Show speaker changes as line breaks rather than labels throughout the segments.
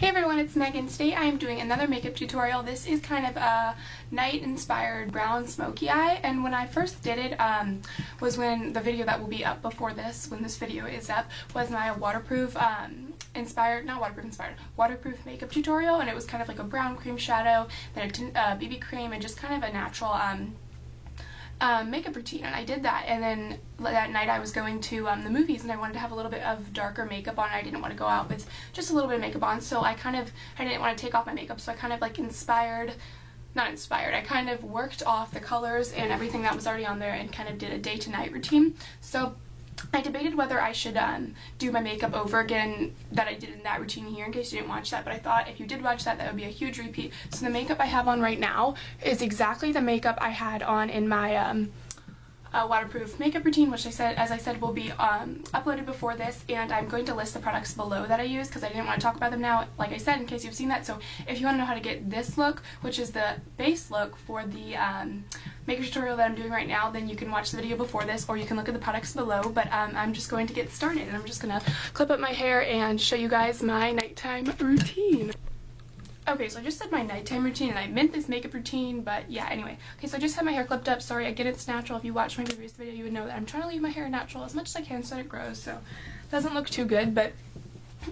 Hey everyone, it's Megan. Today I am doing another makeup tutorial. This is kind of a night-inspired brown smoky eye, and when I first did it was when the video that will be up before this, when this video is up, was my waterproof makeup tutorial, and it was kind of like a brown cream shadow, then a BB cream, and just kind of a natural makeup routine. And I did that, and then that night I was going to the movies and I wanted to have a little bit of darker makeup on. I didn't want to go out with just a little bit of makeup on, so I didn't want to take off my makeup, so I kind of like I kind of worked off the colors and everything that was already on there and kind of did a day to night routine. So I debated whether I should do my makeup over again that I did in that routine here, in case you didn't watch that, but I thought if you did watch that, that would be a huge repeat. So the makeup I have on right now is exactly the makeup I had on in my waterproof makeup routine, which as I said will be uploaded before this, and I'm going to list the products below that I use because I didn't want to talk about them now, like I said, in case you've seen that. So if you want to know how to get this look, which is the base look for the makeup tutorial that I'm doing right now, then you can watch the video before this, or you can look at the products below. But I'm just going to get started, and I'm just going to clip up my hair and show you guys my nighttime routine. Okay, so I just said my nighttime routine, and I meant this makeup routine, but yeah, anyway. Okay, so I just had my hair clipped up. Sorry, again, it's natural. If you watched my previous video, you would know that I'm trying to leave my hair natural as much as I can so that it grows, so it doesn't look too good. But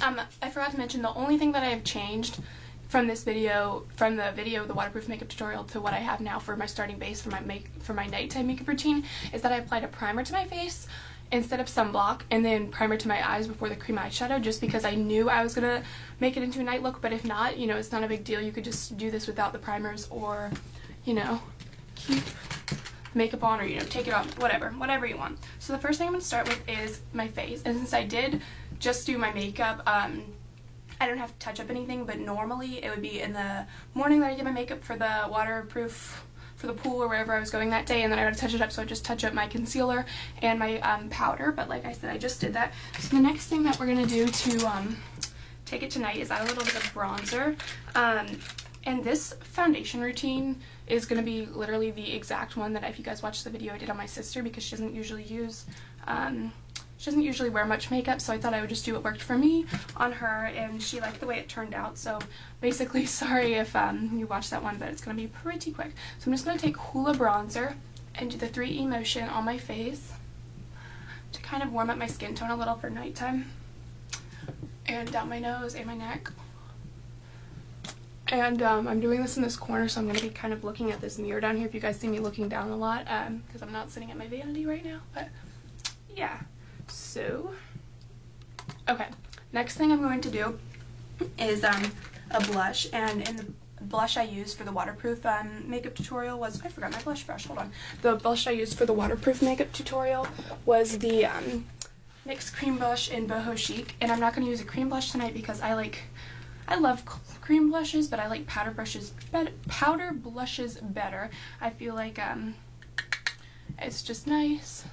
I forgot to mention the only thing that I have changed from this video, the waterproof makeup tutorial, to what I have now for my starting base for my nighttime makeup routine, is that I applied a primer to my face instead of sunblock, and then primer to my eyes before the cream eyeshadow, just because I knew I was gonna make it into a night look. But if not, you know, it's not a big deal. You could just do this without the primers, or, you know, keep makeup on, or, you know, take it off, whatever you want. So the first thing I'm gonna start with is my face, and since I did just do my makeup, I don't have to touch up anything, but normally it would be in the morning that I did my makeup for the waterproof, for the pool or wherever I was going that day, and then I gotta touch it up, so I just touch up my concealer and my powder. But like I said, I just did that. So the next thing that we're gonna do to take it tonight is add a little bit of bronzer, and this foundation routine is gonna be literally the exact one that, if you guys watched the video I did on my sister, because she doesn't usually wear much makeup, so I thought I would just do what worked for me on her, and she liked the way it turned out. So basically, sorry if you watched that one, but it's going to be pretty quick. So I'm just going to take Hoola bronzer and do the 3E motion on my face to kind of warm up my skin tone a little for nighttime, and down my nose and my neck. And I'm doing this in this corner, so I'm going to be kind of looking at this mirror down here if you guys see me looking down a lot, because I'm not sitting at my vanity right now, but yeah. So, okay, next thing I'm going to do is a blush, and in the blush I used for the waterproof makeup tutorial was, I forgot my blush brush, hold on. The blush I used for the waterproof makeup tutorial was the NYX cream blush in Boho Chic, and I'm not going to use a cream blush tonight because I love cream blushes, but I like powder blushes better. I feel like it's just nice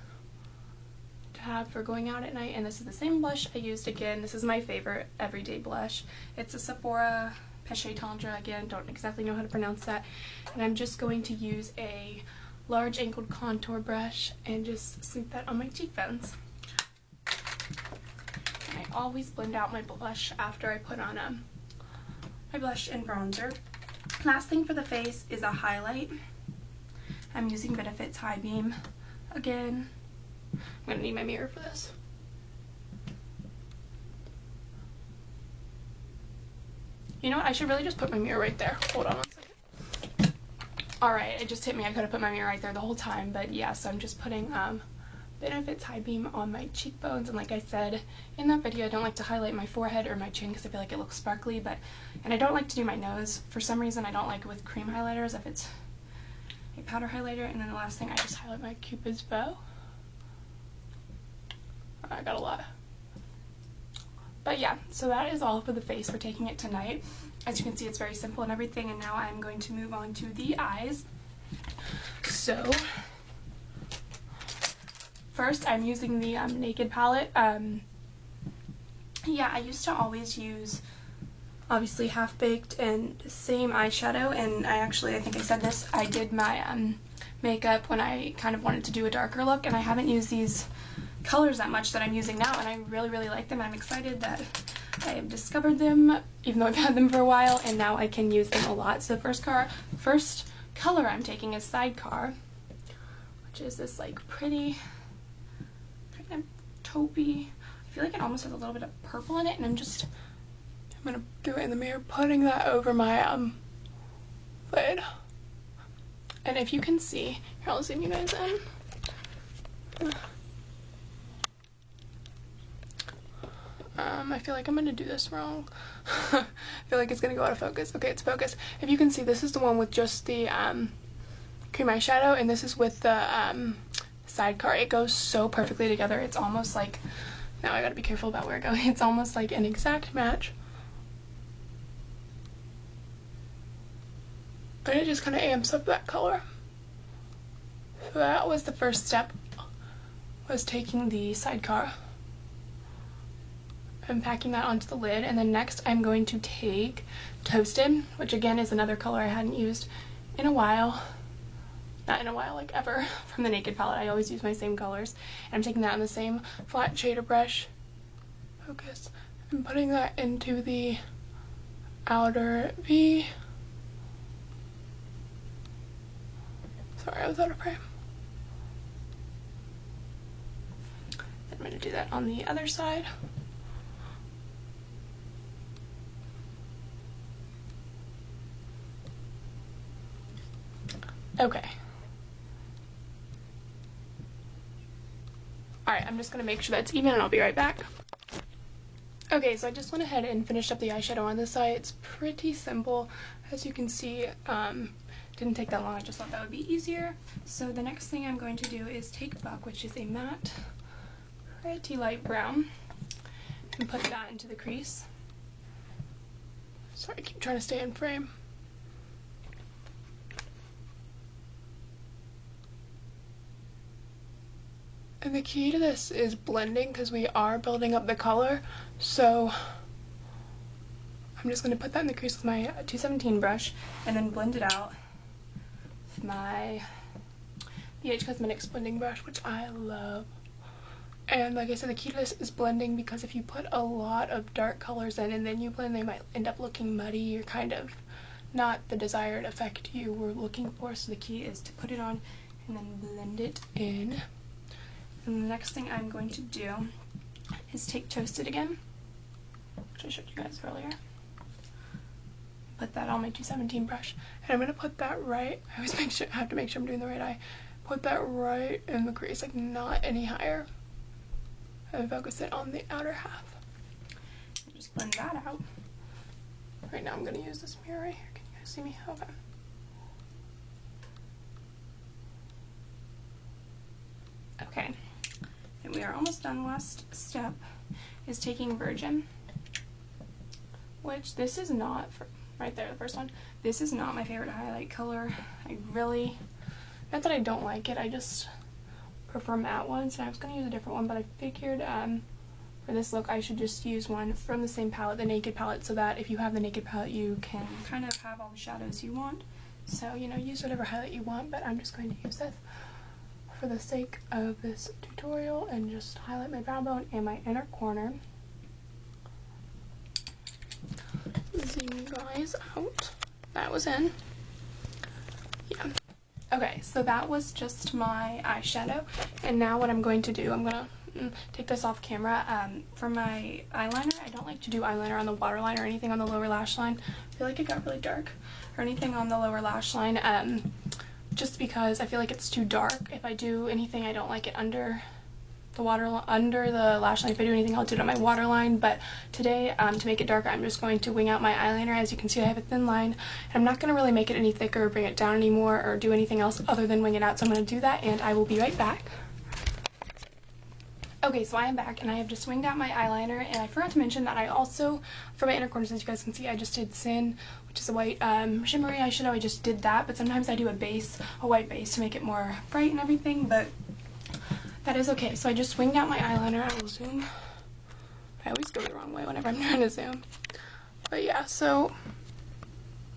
have for going out at night. And this is the same blush I used again. This is my favorite everyday blush. It's a Sephora Peche Tendre. Again, don't exactly know how to pronounce that. And I'm just going to use a large angled contour brush and just sweep that on my cheekbones. And I always blend out my blush after I put on my blush and bronzer. Last thing for the face is a highlight. I'm using Benefit's High Beam again. I'm going to need my mirror for this. You know what? I should really just put my mirror right there. Hold on 1 second. Alright, it just hit me. I could have put my mirror right there the whole time. But yeah, so I'm just putting Benefit's High Beam on my cheekbones. And like I said in that video, I don't like to highlight my forehead or my chin because I feel like it looks sparkly. And I don't like to do my nose. For some reason, I don't like it with cream highlighters if it's a powder highlighter. And then the last thing, I just highlight my Cupid's bow. I got a lot. But yeah, so that is all for the face. We're taking it tonight. As you can see, it's very simple and everything, and now I'm going to move on to the eyes. So first I'm using the Naked palette. Yeah, I used to always use obviously Half Baked and same eyeshadow, and I think I said this, I did my makeup when I kind of wanted to do a darker look, and I haven't used these colors that much that I'm using now, and I really like them. I'm excited that I have discovered them, even though I've had them for a while, and now I can use them a lot. So the first color I'm taking is Sidecar, which is this like pretty kind of taupey. I feel like it almost has a little bit of purple in it, and I'm gonna do it in the mirror, putting that over my lid. And if you can see, here, I'll zoom you guys in. I feel like I'm gonna do this wrong. I feel like it's gonna go out of focus. Okay, it's focused. If you can see, this is the one with just the cream eyeshadow, and this is with the Sidecar. It goes so perfectly together. It's almost like, now I gotta be careful about where it goes. It's almost like an exact match. And it just kind of amps up that color. So that was the first step, was taking the Sidecar and packing that onto the lid. And then next I'm going to take Toasted, which again is another color I hadn't used in a while. Not in a while, like ever, from the Naked palette. I always use my same colors. And I'm taking that on the same flat shader brush, focus, and putting that into the outer V. Sorry, I was out of frame. Then I'm going to do that on the other side. Okay. Alright, I'm just going to make sure that's even and I'll be right back. Okay, so I just went ahead and finished up the eyeshadow on this side. It's pretty simple. As you can see, didn't take that long. I just thought that would be easier. So the next thing I'm going to do is take Buck, which is a matte, pretty light brown, and put that into the crease. Sorry, I keep trying to stay in frame. And the key to this is blending, because we are building up the color. So I'm just going to put that in the crease with my 217 brush and then blend it out with my BH Cosmetics blending brush, which I love. And like I said, the key to this is blending, because if you put a lot of dark colors in and then you blend, they might end up looking muddy or kind of not the desired effect you were looking for. So the key is to put it on and then blend it in. And the next thing I'm going to do is take Toasted again, which I showed you guys earlier. Put that on my 217 brush, and I'm going to put that right, I always have to make sure I'm doing the right eye, put that right in the crease, like not any higher, and focus it on the outer half. And just blend that out. Right now I'm going to use this mirror right here. Can you guys see me? Okay. Okay, and we are almost done. Last step is taking Virgin, which this is not, right there, the first one, this is not my favorite highlight color. I really, not that I don't like it, I just prefer matte ones, and I was going to use a different one, but I figured for this look I should just use one from the same palette, the Naked palette, so that if you have the Naked palette you can kind of have all the shadows you want. So, you know, use whatever highlight you want, but I'm just going to use this for the sake of this tutorial and just highlight my brow bone and my inner corner. Zoom you guys out. That was in. Yeah. Okay, so that was just my eyeshadow, and now what I'm going to do, I'm gonna take this off camera. For my eyeliner, I don't like to do eyeliner on the waterline or anything on the lower lash line. I feel like it got really dark, or anything on the lower lash line. Just because I feel like it's too dark. If I do anything, I don't like it under the lash line. If I do anything, I'll do it on my waterline. But today, to make it darker, I'm just going to wing out my eyeliner. As you can see, I have a thin line. And I'm not going to really make it any thicker or bring it down anymore or do anything else other than wing it out. So I'm going to do that, and I will be right back. Okay, so I am back, and I have just winged out my eyeliner, and I forgot to mention that I also, for my inner corners, as you guys can see, I just did Sin, which is a white shimmery eyeshadow. I just did that, but sometimes I do a white base to make it more bright and everything, but that is okay. So I just winged out my eyeliner. I will zoom. I always go the wrong way whenever I'm trying to zoom. But yeah, so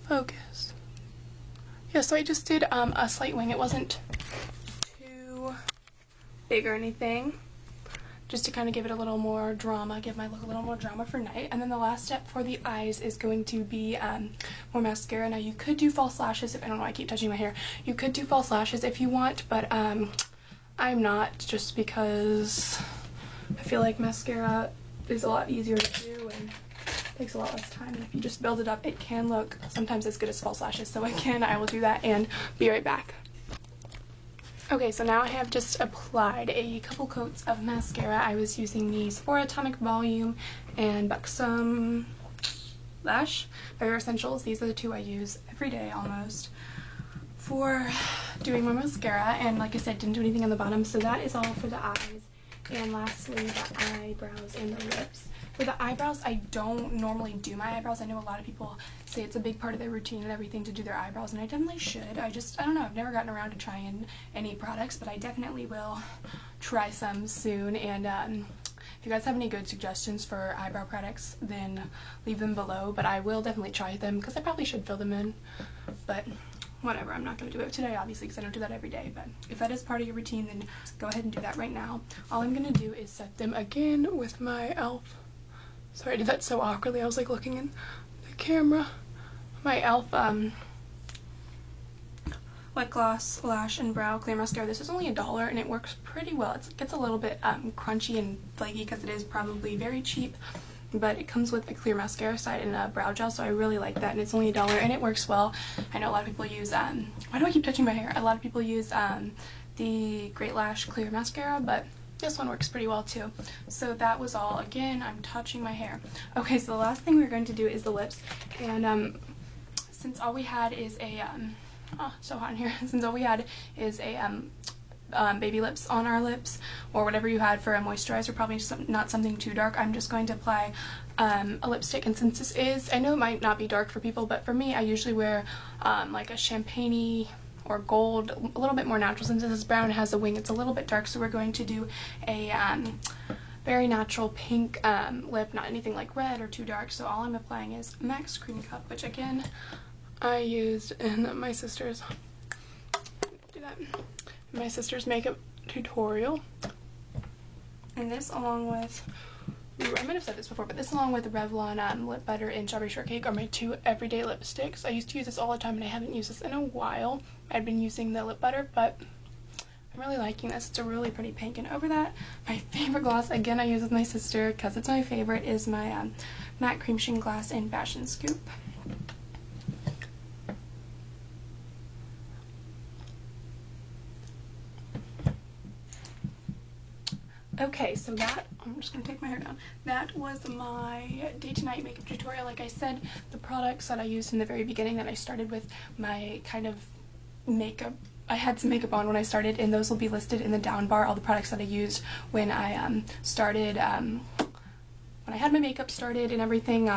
focus. Yeah, so I just did a slight wing. It wasn't too big or anything. just to kind of give it a little more drama, give my look a little more drama for night. And then the last step for the eyes is going to be more mascara. Now you could do false lashes if, I don't know, I keep touching my hair. You could do false lashes if you want, but I'm not, just because I feel like mascara is a lot easier to do and takes a lot less time, and if you just build it up, it can look sometimes as good as false lashes. So again, I will do that and be right back. Okay, so now I have just applied a couple coats of mascara. I was using the Sephora Atomic Volume and Buxom Lash by Bare Escentuals. These are the two I use every day almost for doing my mascara, and like I said, didn't do anything on the bottom, so that is all for the eyes. And lastly, the eyebrows and the lips. For the eyebrows, I don't normally do my eyebrows. I know a lot of people say it's a big part of their routine and everything to do their eyebrows, and I definitely should. I don't know, I've never gotten around to trying any products, but I definitely will try some soon. And if you guys have any good suggestions for eyebrow products, then leave them below, but I will definitely try them because I probably should fill them in, but whatever, I'm not going to do it today obviously because I don't do that every day, but if that is part of your routine, then go ahead and do that right now. All I'm going to do is set them again with my e.l.f. Sorry, I did that so awkwardly. I was like looking in the camera. My e.l.f. Wet Gloss Lash and Brow Clear Mascara. This is only $1 and it works pretty well. It gets a little bit crunchy and flaky because it is probably very cheap, but it comes with a clear mascara side and a brow gel, so I really like that, and it's only $1 and it works well. I know a lot of people use why do I keep touching my hair? A lot of people use the Great Lash Clear Mascara, but this one works pretty well too. So that was all. Again, I'm touching my hair. Okay, so the last thing we're going to do is the lips, and since all we had is a oh, so hot in here. Since all we had is a baby lips on our lips, or whatever you had for a moisturizer, probably not something too dark, I'm just going to apply a lipstick. And since this is, I know it might not be dark for people, but for me, I usually wear like a champagne-y or gold, a little bit more natural. Since this is brown, it has a wing, it's a little bit dark, so we're going to do a very natural pink lip, not anything like red or too dark. So all I'm applying is MAC Cream Cup, which again I used in my sister's makeup tutorial. And this, along with, I might have said this before, but this along with Revlon Lip Butter and Strawberry Shortcake are my two everyday lipsticks. I used to use this all the time and I haven't used this in a while. I'd been using the Lip Butter, but I'm really liking this. It's a really pretty pink. And over that, my favorite gloss, again I use with my sister because it's my favorite, is my Matte Cream Sheen Gloss in Fashion Scoop. Okay, so that, I'm just going to take my hair down. That was my day to night makeup tutorial. Like I said, the products that I used in the very beginning that I started with my kind of makeup, I had some makeup on when I started, and those will be listed in the down bar, all the products that I used when I started, when I had my makeup started and everything,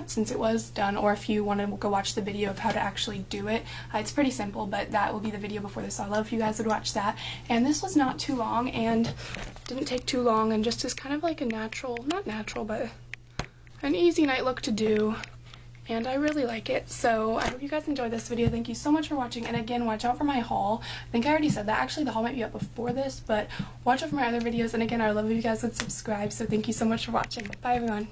since it was done, or if you want to go watch the video of how to actually do it. It's pretty simple, but that will be the video before this. So I'd love if you guys would watch that. And this was not too long and didn't take too long, and just is kind of like a natural, not natural, but an easy night look to do. And I really like it, so I hope you guys enjoyed this video. Thank you so much for watching, and again, watch out for my haul. I think I already said that. Actually, the haul might be up before this, but watch out for my other videos, and again, I would love if you guys would subscribe, so thank you so much for watching. Bye, everyone.